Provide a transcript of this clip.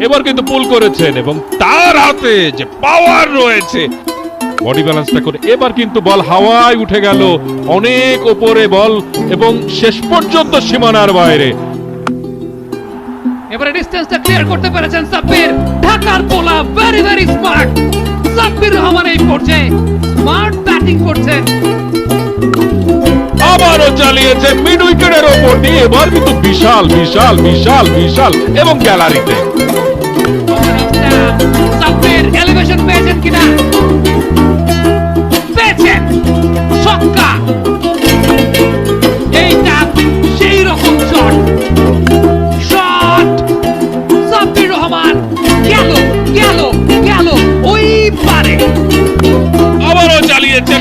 এবার কিন্তু পুল করেছেন এবং তার হাতে যে পাওয়ার রয়েছে, বডি ব্যালেন্সটা করে এবার কিন্তু বল হাওয়ায় উঠে গেল, অনেক উপরে বল এবং শেষ পর্যন্ত সীমানার বাইরে। এবারে ডিসটেন্সটা ক্লিয়ার করতে পেরেছেন সাব্বির। ঢাকার পোলা very very smart. Sabbir Rahman এই পর্যায়ে স্মার্ট ব্যাটিং করছেন। আবারও চালিয়েছে মিড উইকেটের ওপর দিয়ে, এবার কিন্তু বিশাল বিশাল বিশাল বিশাল এবং গ্যালারিতে। সাব্বির এলিভেশন পেয়েছেন কিনা? পেয়েছেন, ছক্কা। এইটা সেই রকম শট, শট। সাব্বির রহমান গেল গেল গেল ওই পারে। আবারও চালিয়েছেন